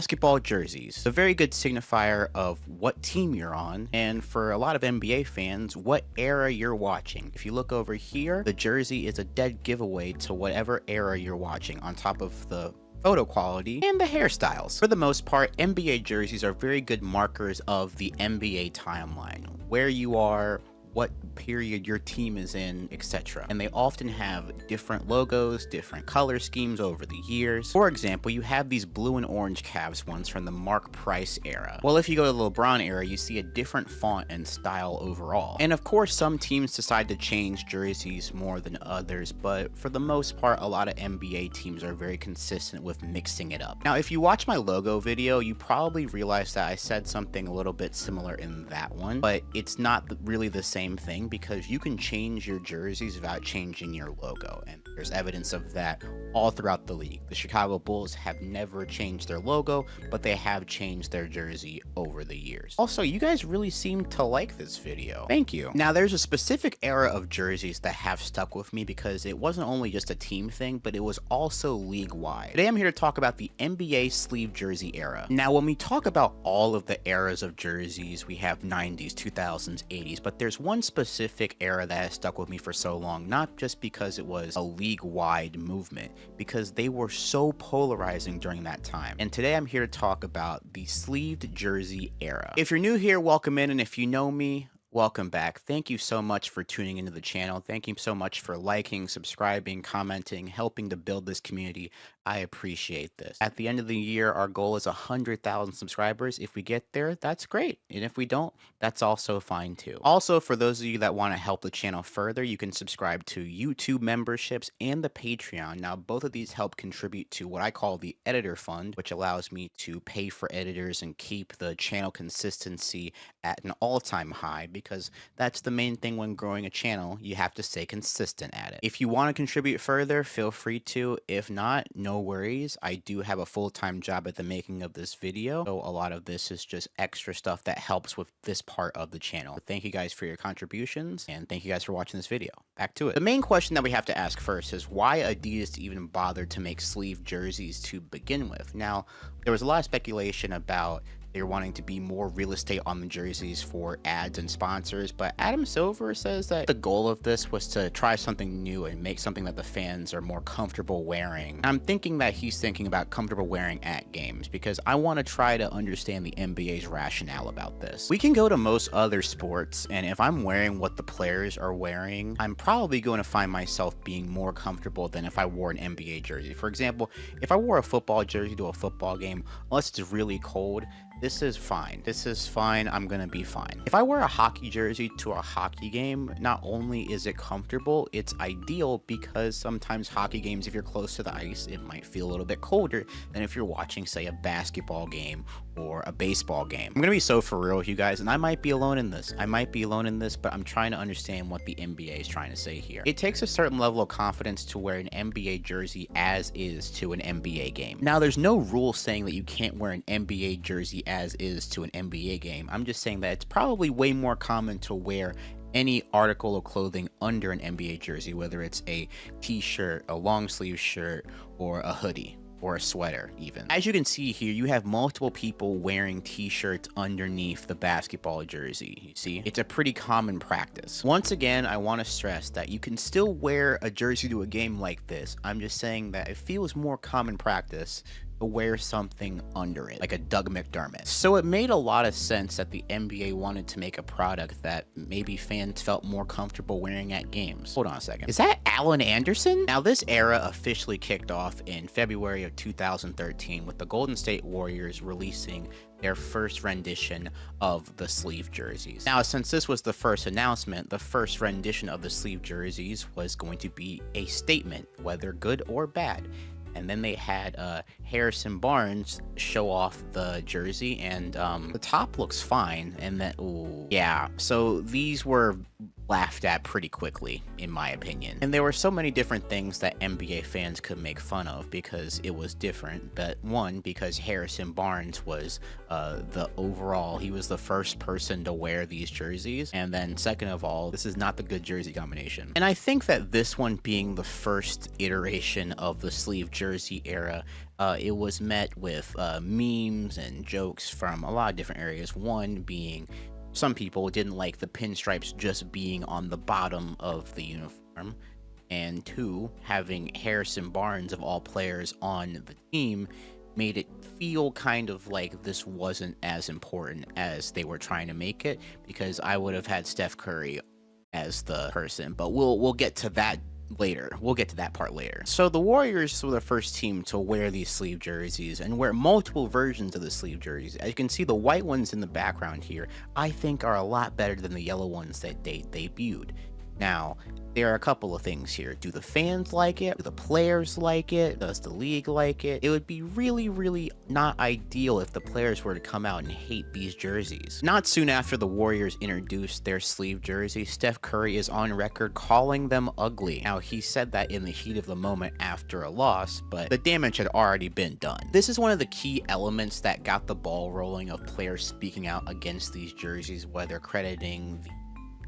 Basketball jerseys, a very good signifier of what team you're on, and for a lot of NBA fans, what era you're watching. If you look over here, the jersey is a dead giveaway to whatever era you're watching, on top of the photo quality and the hairstyles. For the most part, NBA jerseys are very good markers of the NBA timeline, where you are, what period your team is in, etc. And they often have different logos, different color schemes over the years. For example, you have these blue and orange Cavs ones from the Mark Price era. Well, if you go to the LeBron era, you see a different font and style overall. And of course, some teams decide to change jerseys more than others, but for the most part, a lot of NBA teams are very consistent with mixing it up. Now, if you watch my logo video, you probably realize that I said something a little bit similar in that one, but it's not really the same thing, because you can change your jerseys without changing your logo, and there's evidence of that all throughout the league. The Chicago Bulls have never changed their logo, but they have changed their jersey over the years. Also, you guys really seem to like this video. Thank you. Now, there's a specific era of jerseys that have stuck with me because it wasn't only just a team thing, but it was also league-wide. Today I'm here to talk about the NBA sleeve jersey era. Now, when we talk about all of the eras of jerseys, we have 90s, 2000s, 80s, but there's one specific era that has stuck with me for so long, not just because it was a league-wide movement, because they were so polarizing during that time. And today I'm here to talk about the sleeved jersey era. If you're new here, welcome in, and if you know me, welcome back. Thank you so much for tuning into the channel. Thank you so much for liking, subscribing, commenting, helping to build this community. I appreciate this. At the end of the year, our goal is 100,000 subscribers. If we get there, that's great. And if we don't, that's also fine too. Also, for those of you that want to help the channel further, you can subscribe to YouTube memberships and the Patreon. Now, both of these help contribute to what I call the editor fund, which allows me to pay for editors and keep the channel consistency at an all-time high, because that's the main thing when growing a channel. You have to stay consistent at it. If you want to contribute further, feel free to. If not, no worries. I do have a full-time job at the making of this video, so a lot of this is just extra stuff that helps with this part of the channel. But thank you guys for your contributions, and thank you guys for watching this video. Back to it. The main question that we have to ask first is why Adidas even bothered to make sleeve jerseys to begin with. Now, there was a lot of speculation about they're wanting to be more real estate on the jerseys for ads and sponsors, but Adam Silver says that the goal of this was to try something new and make something that the fans are more comfortable wearing. I'm thinking that he's thinking about comfortable wearing at games, because I want to try to understand the NBA's rationale about this. We can go to most other sports, and if I'm wearing what the players are wearing, I'm probably going to find myself being more comfortable than if I wore an NBA jersey. For example, if I wore a football jersey to a football game, unless it's really cold, this is fine. This is fine. I'm gonna be fine. If I wear a hockey jersey to a hockey game, not only is it comfortable, it's ideal, because sometimes hockey games, if you're close to the ice, it might feel a little bit colder than if you're watching, say, a basketball game or a baseball game. I'm gonna be so for real with you guys, and I might be alone in this. I might be alone in this, but I'm trying to understand what the NBA is trying to say here. It takes a certain level of confidence to wear an NBA jersey as is to an NBA game. Now, there's no rule saying that you can't wear an NBA jersey as is to an NBA game. I'm just saying that it's probably way more common to wear any article of clothing under an NBA jersey, whether it's a t-shirt, a long sleeve shirt, or a hoodie, or a sweater even. As you can see here, you have multiple people wearing t-shirts underneath the basketball jersey. You see, it's a pretty common practice. Once again, I want to stress that you can still wear a jersey to a game like this. I'm just saying that it feels more common practice to wear something under it, like a Doug McDermott. So it made a lot of sense that the NBA wanted to make a product that maybe fans felt more comfortable wearing at games. Hold on a second. Is that Allen Anderson? Now, this era officially kicked off in February of 2013 with the Golden State Warriors releasing their first rendition of the sleeve jerseys. Now, since this was the first announcement, the first rendition of the sleeve jerseys was going to be a statement, whether good or bad. And then they had Harrison Barnes show off the jersey, and the top looks fine, and then, ooh, yeah, so these were laughed at pretty quickly, in my opinion. And there were so many different things that NBA fans could make fun of because it was different. But one, because Harrison Barnes was he was the first person to wear these jerseys. And then second of all, this is not the good jersey combination. And I think that this one being the first iteration of the sleeve jersey era, it was met with memes and jokes from a lot of different areas. One being, some people didn't like the pinstripes just being on the bottom of the uniform. And two, having Harrison Barnes, of all players on the team, made it feel kind of like this wasn't as important as they were trying to make it, because I would have had Steph Curry as the person. But we'll get to that later. We'll get to that part later. So the Warriors were the first team to wear these sleeve jerseys and wear multiple versions of the sleeve jerseys. As you can see, the white ones in the background here, I think are a lot better than the yellow ones that they debuted. Now, there are a couple of things here. Do the fans like it? Do the players like it? Does the league like it? It would be really not ideal if the players were to come out and hate these jerseys. Not soon after the Warriors introduced their sleeve jerseys, Steph Curry is on record calling them ugly. Now, he said that in the heat of the moment after a loss, but the damage had already been done. This is one of the key elements that got the ball rolling of players speaking out against these jerseys, whether crediting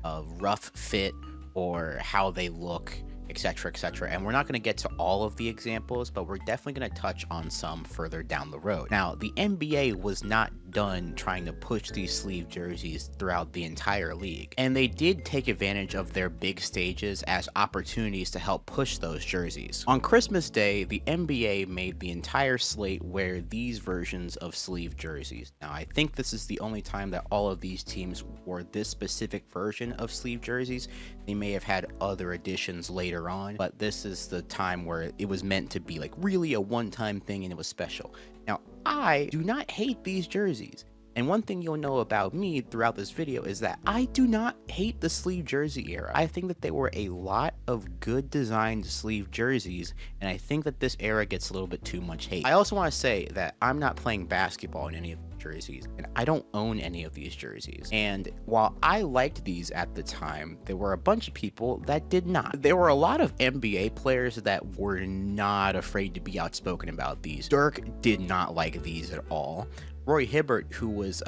the rough fit or how they look, etc, etc. And we're not going to get to all of the examples, but we're definitely going to touch on some further down the road. Now, the NBA was not done trying to push these sleeve jerseys throughout the entire league, and they did take advantage of their big stages as opportunities to help push those jerseys. On Christmas Day, the NBA made the entire slate wear these versions of sleeve jerseys. Now, I think this is the only time that all of these teams wore this specific version of sleeve jerseys. They may have had other editions later on, but this is the time where it was meant to be like really a one-time thing and it was special. Now, I do not hate these jerseys. And one thing you'll know about me throughout this video is that I do not hate the sleeve jersey era. I think that there were a lot of good designed sleeve jerseys, and I think that this era gets a little bit too much hate. I also want to say that I'm not playing basketball in any of the jerseys, and I don't own any of these jerseys. And while I liked these at the time, there were a bunch of people that did not. There were a lot of NBA players that were not afraid to be outspoken about these. Dirk did not like these at all. Roy Hibbert, who was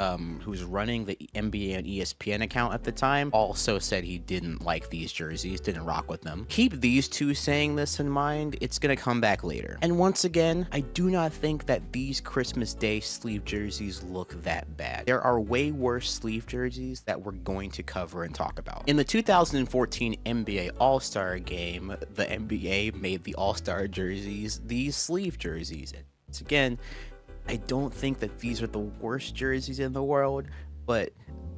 running the NBA and ESPN account at the time, also said he didn't like these jerseys, didn't rock with them. Keep these two saying this in mind, it's gonna come back later. And once again, I do not think that these Christmas Day sleeve jerseys look that bad. There are way worse sleeve jerseys that we're going to cover and talk about. In the 2014 NBA All-Star game, the NBA made the All-Star jerseys these sleeve jerseys. And once again, I don't think that these are the worst jerseys in the world, but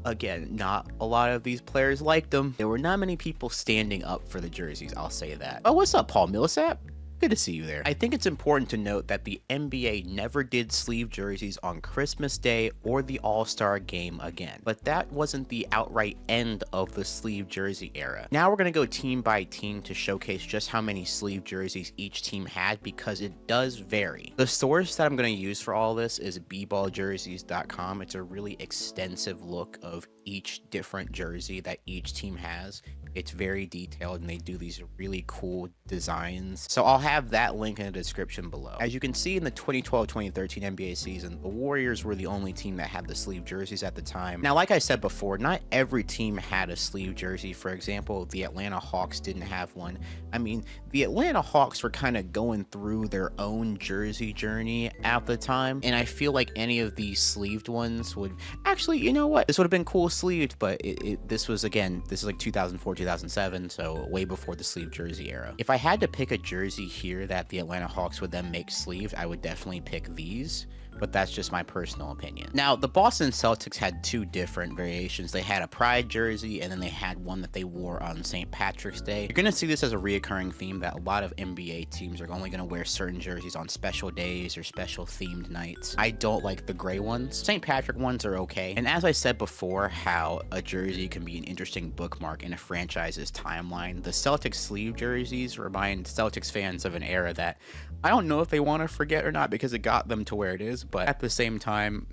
again, not a lot of these players liked them. There were not many people standing up for the jerseys, I'll say that. Oh, what's up, Paul Millsap? Good to see you there. I think it's important to note that the NBA never did sleeve jerseys on Christmas Day or the All-Star game again, but that wasn't the outright end of the sleeve jersey era. Now we're going to go team by team to showcase just how many sleeve jerseys each team had, because it does vary. The source that I'm going to use for all this is bballjerseys.com. It's a really extensive look of each different jersey that each team has. It's very detailed and they do these really cool designs. So I'll have that link in the description below. As you can see, in the 2012-2013 NBA season, the Warriors were the only team that had the sleeve jerseys at the time. Now, like I said before, not every team had a sleeve jersey. For example, the Atlanta Hawks didn't have one. I mean, the Atlanta Hawks were kind of going through their own jersey journey at the time, and I feel like any of these sleeved ones would actually, you know what, this would have been cool sleeved, but this was, again, this is like 2004-2007, so way before the sleeve jersey era. If I had to pick a jersey here that the Atlanta Hawks would then make sleeved, I would definitely pick these, but that's just my personal opinion. Now, the Boston Celtics had two different variations. They had a Pride jersey, and then they had one that they wore on St. Patrick's Day. You're gonna see this as a reoccurring theme, that a lot of NBA teams are only gonna wear certain jerseys on special days or special themed nights. I don't like the gray ones. St. Patrick ones are okay. And as I said before, how a jersey can be an interesting bookmark in a franchise's timeline, the Celtics sleeve jerseys remind Celtics fans of an era that I don't know if they want to forget or not, because it got them to where it is, but at the same time,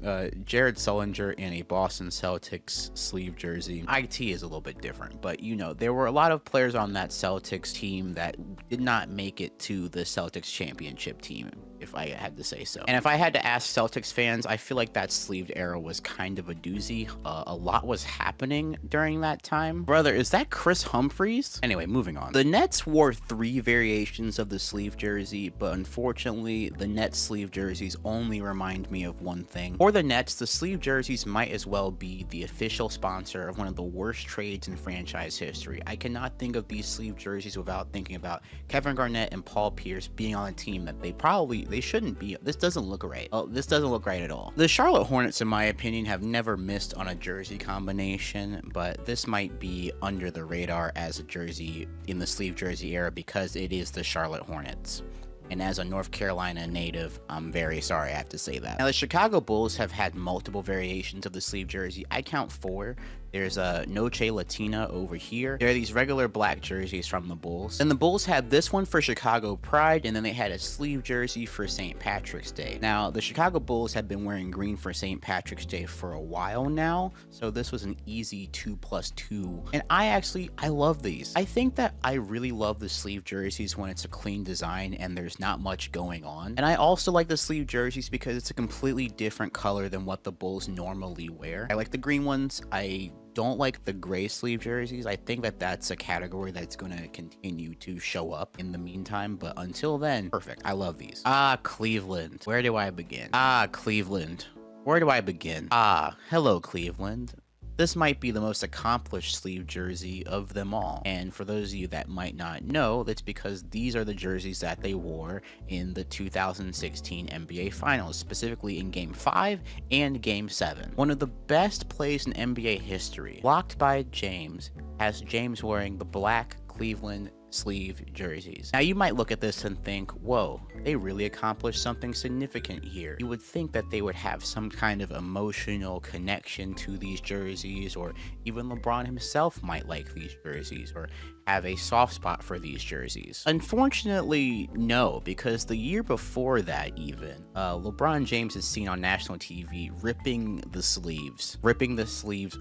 Jared Sullinger in a Boston Celtics sleeve jersey, IT is a little bit different, but you know, there were a lot of players on that Celtics team that did not make it to the Celtics championship team, if I had to say so. And if I had to ask Celtics fans, I feel like that sleeved era was kind of a doozy. A lot was happening during that time. Brother, is that Chris Humphries? Anyway, moving on. The Nets wore 3 variations of the sleeve jersey, but unfortunately, the Nets sleeve jerseys only remind me of one thing. For the Nets, the sleeve jerseys might as well be the official sponsor of one of the worst trades in franchise history. I cannot think of these sleeve jerseys without thinking about Kevin Garnett and Paul Pierce being on a team that they shouldn't be. This doesn't look right. Oh, this doesn't look right at all. The Charlotte Hornets, in my opinion, have never missed on a jersey combination, but this might be under the radar as a jersey in the sleeve jersey era because it is the Charlotte Hornets. And as a North Carolina native, I'm very sorry I have to say that. Now, the Chicago Bulls have had multiple variations of the sleeve jersey. I count 4. There's a Noche Latina over here. There are these regular black jerseys from the Bulls. And the Bulls had this one for Chicago Pride, and then they had a sleeve jersey for St. Patrick's Day. Now, the Chicago Bulls have been wearing green for St. Patrick's Day for a while now, so this was an easy 2+2. And I love these. I think that I really love the sleeve jerseys when it's a clean design and there's not much going on. And I also like the sleeve jerseys because it's a completely different color than what the Bulls normally wear. I like the green ones. I don't like the gray sleeve jerseys. I think that that's a category that's going to continue to show up in the meantime, but until then, perfect. I love these. Cleveland. Where do I begin? Cleveland. Where do I begin? Hello, Cleveland. This might be the most accomplished sleeve jersey of them all. And for those of you that might not know, that's because these are the jerseys that they wore in the 2016 NBA Finals, specifically in Game 5 and Game 7. One of the best plays in NBA history, blocked by James, has James wearing the black Cleveland sleeve jerseys. Now you might look at this and think, whoa, they really accomplished something significant here. You would think that they would have some kind of emotional connection to these jerseys, or even LeBron himself might like these jerseys or have a soft spot for these jerseys. Unfortunately, no, because the year before that even, LeBron James is seen on national TV ripping the sleeves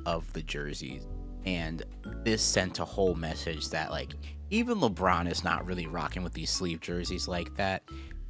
of the jerseys. And this sent a whole message that, like, even LeBron is not really rocking with these sleeve jerseys like that.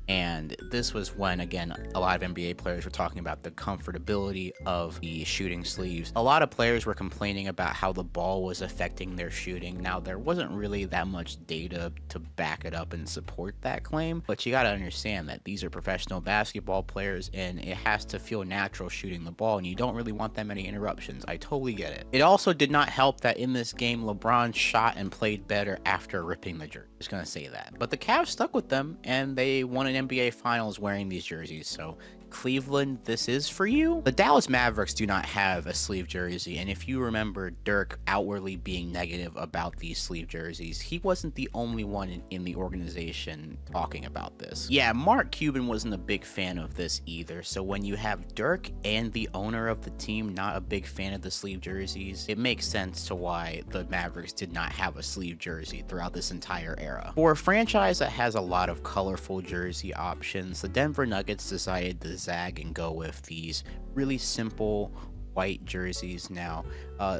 And this was when, again, a lot of NBA players were talking about the comfortability of the shooting sleeves. A lot of players were complaining about how the ball was affecting their shooting. Now, there wasn't really that much data to back it up and support that claim, but you got to understand that these are professional basketball players and it has to feel natural shooting the ball, and you don't really want that many interruptions. I totally get it. It also did not help that in this game, LeBron shot and played better after ripping the jersey. Just gonna say that. But the Cavs stuck with them and they won an NBA Finals wearing these jerseys, so Cleveland, this is for you. The Dallas Mavericks do not have a sleeve jersey, and if you remember Dirk outwardly being negative about these sleeve jerseys, he wasn't the only one in the organization talking about this. Yeah, Mark Cuban wasn't a big fan of this either, so when you have Dirk and the owner of the team not a big fan of the sleeve jerseys, it makes sense to why the Mavericks did not have a sleeve jersey throughout this entire era. For a franchise that has a lot of colorful jersey options, the Denver Nuggets decided to zag and go with these really simple white jerseys. Now,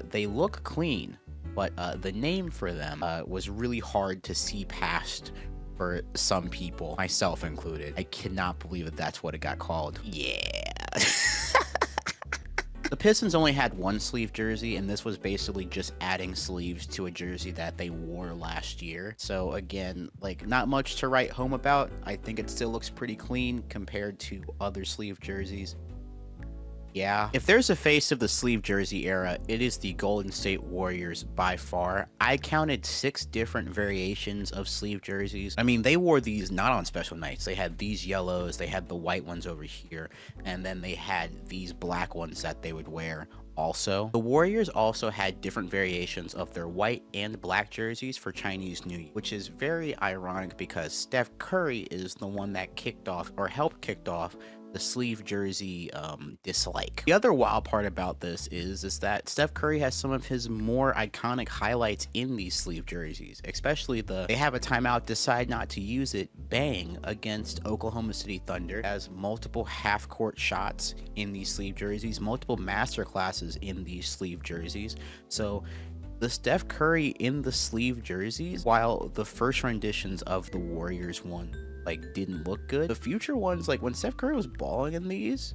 they look clean, but the name for them was really hard to see past for some people, myself included. I cannot believe that that's what it got called. Yeah. The Pistons only had one sleeve jersey, and this was basically just adding sleeves to a jersey that they wore last year. So again, like, not much to write home about. I think it still looks pretty clean compared to other sleeve jerseys. Yeah. If there's a face of the sleeve jersey era, it is the Golden State Warriors by far. I counted 6 different variations of sleeve jerseys. I mean, they wore these not on special nights. They had these yellows, they had the white ones over here, and then they had these black ones that they would wear also. The Warriors also had different variations of their white and black jerseys for Chinese New Year, which is very ironic because Steph Curry is the one that kicked off or helped kick off the sleeve jersey dislike. The other wild part about this is that Steph Curry has some of his more iconic highlights in these sleeve jerseys, especially they have a timeout, decide not to use it, bang, against Oklahoma City Thunder, has multiple half-court shots in these sleeve jerseys, multiple master classes in these sleeve jerseys. So the Steph Curry in the sleeve jerseys, while the first renditions of the Warriors one like didn't look good, the future ones, like when Steph Curry was balling in these,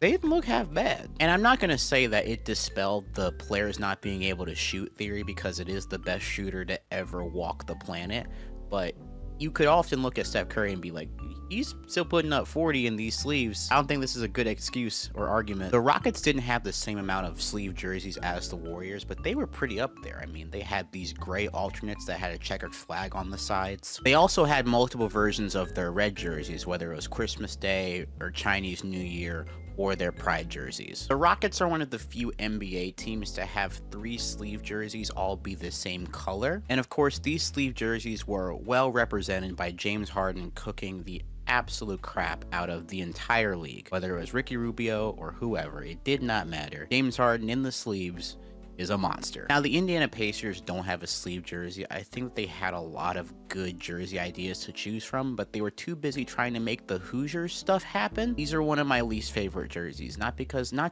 they didn't look half bad. And I'm not gonna say that it dispelled the players not being able to shoot theory, because it is the best shooter to ever walk the planet, but you could often look at Steph Curry and be like, he's still putting up 40 in these sleeves. I don't think this is a good excuse or argument. The Rockets didn't have the same amount of sleeve jerseys as the Warriors, but they were pretty up there. I mean, they had these gray alternates that had a checkered flag on the sides. They also had multiple versions of their red jerseys, whether it was Christmas Day or Chinese New Year or their pride jerseys. The Rockets are one of the few NBA teams to have 3 sleeve jerseys all be the same color. And of course, these sleeve jerseys were well represented by James Harden cooking the absolute crap out of the entire league. Whether it was Ricky Rubio or whoever, it did not matter. James Harden in the sleeves is a monster. Now, the Indiana Pacers don't have a sleeve jersey. I think they had a lot of good jersey ideas to choose from, but they were too busy trying to make the Hoosiers stuff happen. These are one of my least favorite jerseys, not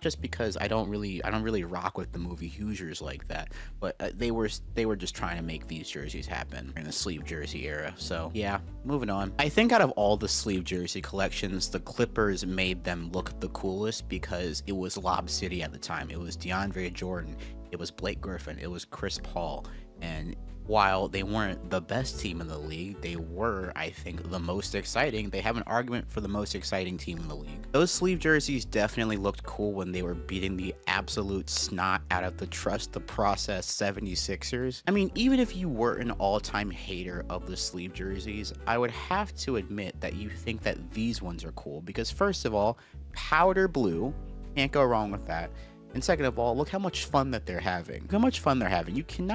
just because I don't really rock with the movie Hoosiers like that, but they were just trying to make these jerseys happen in the sleeve jersey era. So yeah, moving on. I think out of all the sleeve jersey collections, the Clippers made them look the coolest because it was Lob City at the time. It was DeAndre Jordan, it was Blake Griffin, it was Chris Paul, and while they weren't the best team in the league, they were, I think, the most exciting. They have an argument for the most exciting team in the league. Those sleeve jerseys definitely looked cool when they were beating the absolute snot out of the Trust the Process 76ers. I mean, even if you were an all-time hater of the sleeve jerseys, I would have to admit that you think that these ones are cool, because first of all, powder blue, can't go wrong with that. And second of all, look how much fun that they're having. Look how much fun they're having. You can't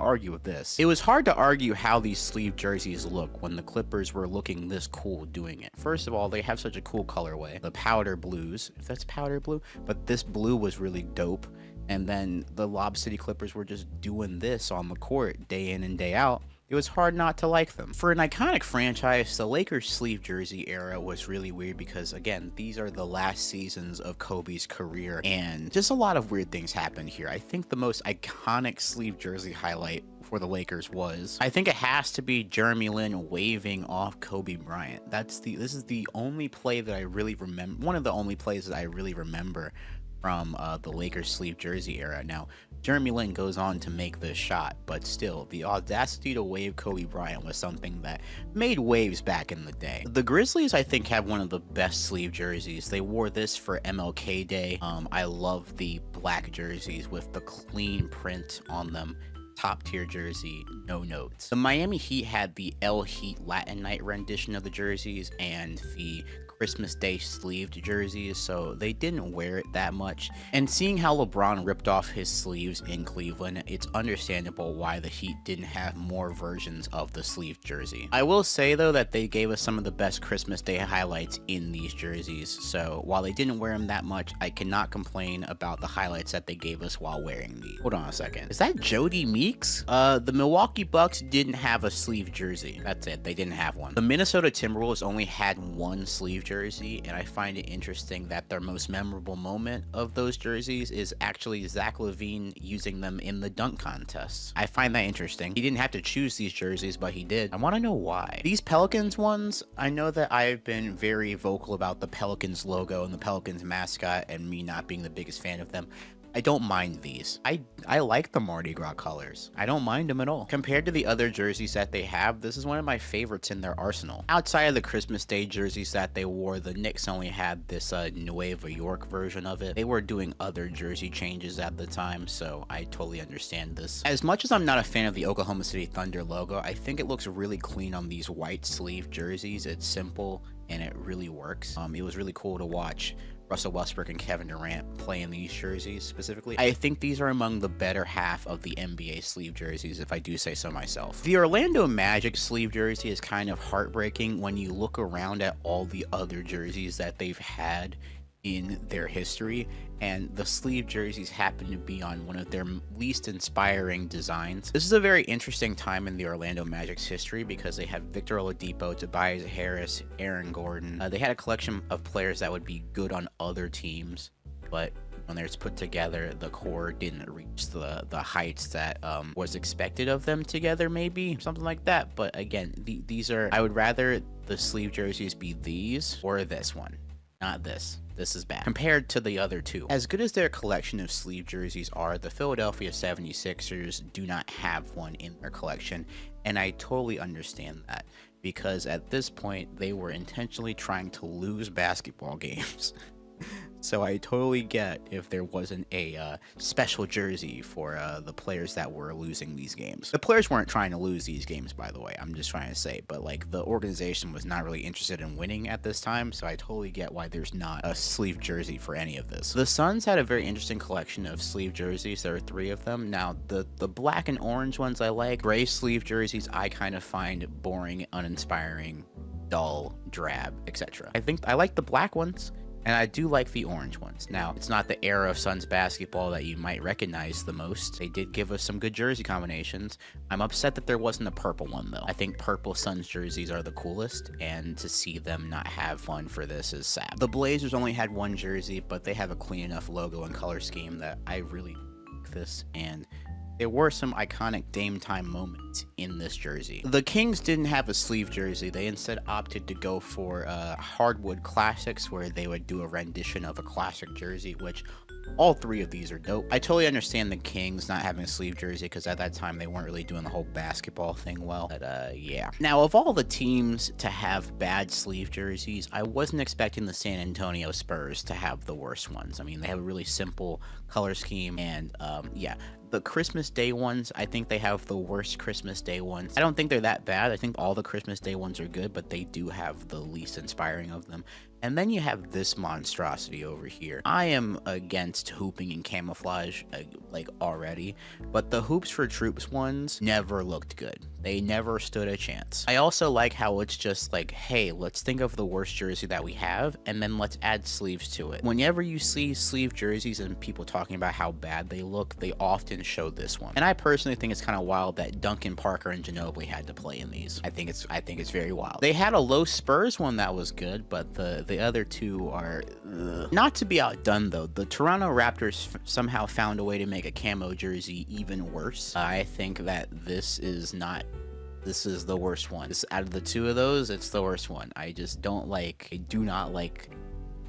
argue with this. It was hard to argue how these sleeve jerseys look when the Clippers were looking this cool doing it. First of all, they have such a cool colorway. The powder blues, if that's powder blue, but this blue was really dope. And then the Lob City Clippers were just doing this on the court day in and day out. It was hard not to like them. For an iconic franchise, the Lakers sleeve jersey era was really weird because, again, these are the last seasons of Kobe's career, and just a lot of weird things happened here. I think the most iconic sleeve jersey highlight for the Lakers was, I think it has to be Jeremy Lin waving off Kobe Bryant. This is the only play that I really remember, one of the only plays that I really remember from the Lakers sleeve jersey era. Now, Jeremy Lin goes on to make the shot, but still, the audacity to wave Kobe Bryant was something that made waves back in the day. The Grizzlies, I think, have one of the best sleeve jerseys. They wore this for MLK Day. I love the black jerseys with the clean print on them. Top tier jersey, no notes. The Miami Heat had the El Heat Latin Night rendition of the jerseys and the Christmas Day sleeved jerseys, so they didn't wear it that much. And seeing how LeBron ripped off his sleeves in Cleveland, it's understandable why the Heat didn't have more versions of the sleeved jersey. I will say though that they gave us some of the best Christmas Day highlights in these jerseys, so while they didn't wear them that much, I cannot complain about the highlights that they gave us while wearing these. Hold on a second. Is that Jody Meeks? The Milwaukee Bucks didn't have a sleeve jersey. That's it. They didn't have one. The Minnesota Timberwolves only had one sleeve jersey, and I find it interesting that their most memorable moment of those jerseys is actually Zach LaVine using them in the dunk contests. I find that interesting. He didn't have to choose these jerseys, but he did. I want to know why. These Pelicans ones, I know that I've been very vocal about the Pelicans logo and the Pelicans mascot and me not being the biggest fan of them. I don't mind these. I like the Mardi Gras colors. I don't mind them at all. Compared to the other jerseys that they have, this is one of my favorites in their arsenal. Outside of the Christmas Day jerseys that they wore, the Knicks only had this Nueva York version of it. They were doing other jersey changes at the time, so I totally understand this. As much as I'm not a fan of the Oklahoma City Thunder logo, I think it looks really clean on these white sleeve jerseys. It's simple and it really works. It was really cool to watch Russell Westbrook and Kevin Durant play in these jerseys specifically. I think these are among the better half of the NBA sleeve jerseys, if I do say so myself. The Orlando Magic sleeve jersey is kind of heartbreaking when you look around at all the other jerseys that they've had in their history, and the sleeve jerseys happen to be on one of their least inspiring designs. This is a very interesting time in the Orlando Magic's history because they have Victor Oladipo, Tobias Harris, Aaron Gordon. They had a collection of players that would be good on other teams, but when they're put together, the core didn't reach the heights that was expected of them together, maybe something like that. But again, these are, I would rather the sleeve jerseys be these or this one, not this. This is bad compared to the other two. As good as their collection of sleeve jerseys are, the Philadelphia 76ers do not have one in their collection, and I totally understand that because at this point they were intentionally trying to lose basketball games. So I totally get if there wasn't a special jersey for the players that were losing these games. The players weren't trying to lose these games, by the way, I'm just trying to say, but like the organization was not really interested in winning at this time, so I totally get why there's not a sleeve jersey for any of this. The Suns had a very interesting collection of sleeve jerseys. There are 3 of them. Now the black and orange ones I like. Gray sleeve jerseys I kind of find boring, uninspiring, dull, drab, etc. I think I like the black ones, and I do like the orange ones. Now, it's not the era of Suns basketball that you might recognize the most. They did give us some good jersey combinations. I'm upset that there wasn't a purple one, though. I think purple Suns jerseys are the coolest, and to see them not have one for this is sad. The Blazers only had 1 jersey, but they have a clean enough logo and color scheme that I really like this, and there were some iconic Dame time moments in this jersey. The Kings didn't have a sleeve jersey. They instead opted to go for hardwood classics, where they would do a rendition of a classic jersey, which all 3 of these are dope. I totally understand the Kings not having a sleeve jersey because at that time they weren't really doing the whole basketball thing well. But yeah. Now, of all the teams to have bad sleeve jerseys, I wasn't expecting the San Antonio Spurs to have the worst ones. I mean, they have a really simple color scheme, and yeah. The Christmas Day ones, I think they have the worst Christmas Day ones. I don't think they're that bad. I think all the Christmas Day ones are good, but they do have the least inspiring of them. And then you have this monstrosity over here. I am against hooping and camouflage, like already, but the Hoops for Troops ones never looked good. They never stood a chance. I also like how it's just like, hey, let's think of the worst jersey that we have, and then let's add sleeves to it. Whenever you see sleeve jerseys and people talking about how bad they look, they often show this one. And I personally think it's kind of wild that Duncan, Parker, and Ginobili had to play in these. I think it's very wild. They had a low Spurs one that was good, but the other 2 are not to be outdone though. The Toronto Raptors somehow found a way to make a camo jersey even worse. I think that this is the worst one. Out of the 2 of those, it's the worst one. I do not like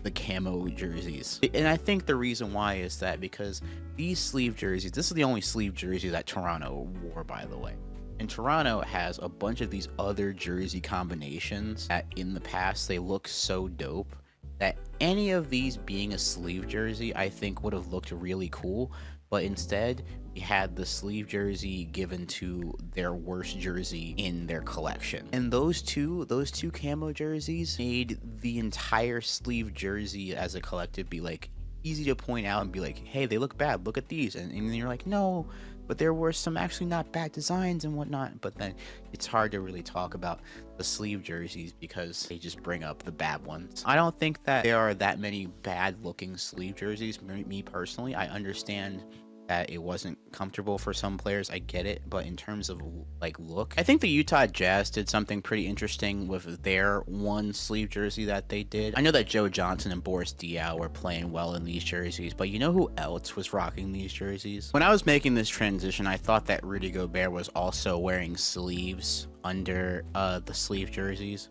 the camo jerseys. And I think the reason why is that because these sleeve jerseys, this is the only sleeve jersey that Toronto wore, by the way. And Toronto has a bunch of these other jersey combinations that in the past they look so dope that any of these being a sleeve jersey I think would have looked really cool, but instead we had the sleeve jersey given to their worst jersey in their collection. And those two camo jerseys made the entire sleeve jersey as a collective be like easy to point out and be like, hey, they look bad, look at these, and then you're like, no, but there were some actually not bad designs and whatnot. But then it's hard to really talk about the sleeve jerseys because they just bring up the bad ones. I don't think that there are that many bad looking sleeve jerseys. Me personally, I understand that it wasn't comfortable for some players, I get it, but in terms of like look, I think the Utah Jazz did something pretty interesting with their one sleeve jersey that they did. I know that Joe Johnson and Boris Diaw were playing well in these jerseys, but you know who else was rocking these jerseys? When I was making this transition, I thought that Rudy Gobert was also wearing sleeves under the sleeve jerseys,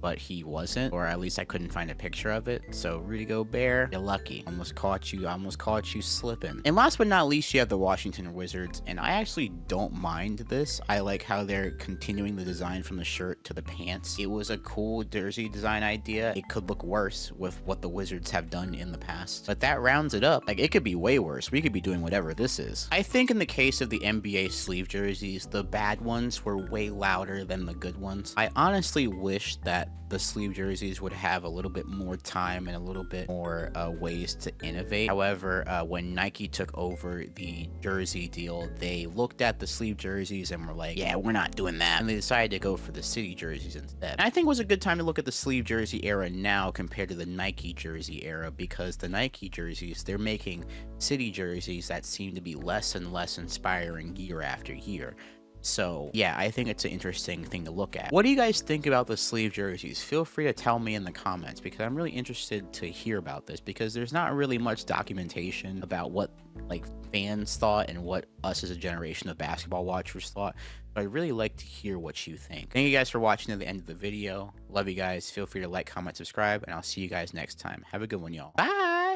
but he wasn't, or at least I couldn't find a picture of it. So Rudy Gobert, you're lucky. I almost caught you slipping. And last but not least, you have the Washington Wizards, and I actually don't mind this. I like how they're continuing the design from the shirt to the pants. It was a cool jersey design idea. It could look worse with what the Wizards have done in the past, but that rounds it up. Like, it could be way worse. We could be doing whatever this is. I think in the case of the NBA sleeve jerseys, the bad ones were way louder than the good ones. I honestly wish that that the sleeve jerseys would have a little bit more time and a little bit more ways to innovate. However, when Nike took over the jersey deal, they looked at the sleeve jerseys and were like, yeah, we're not doing that. And they decided to go for the city jerseys instead. And I think it was a good time to look at the sleeve jersey era now compared to the Nike jersey era, because the Nike jerseys, they're making city jerseys that seem to be less and less inspiring year after year. So yeah, I think it's an interesting thing to look at. What do you guys think about the sleeve jerseys? Feel free to tell me in the comments, because I'm really interested to hear about this, because there's not really much documentation about what like fans thought and what us as a generation of basketball watchers thought. But I'd really like to hear what you think. Thank you guys for watching to the end of the video. Love you guys. Feel free to like, comment, subscribe, and I'll see you guys next time. Have a good one, y'all. Bye!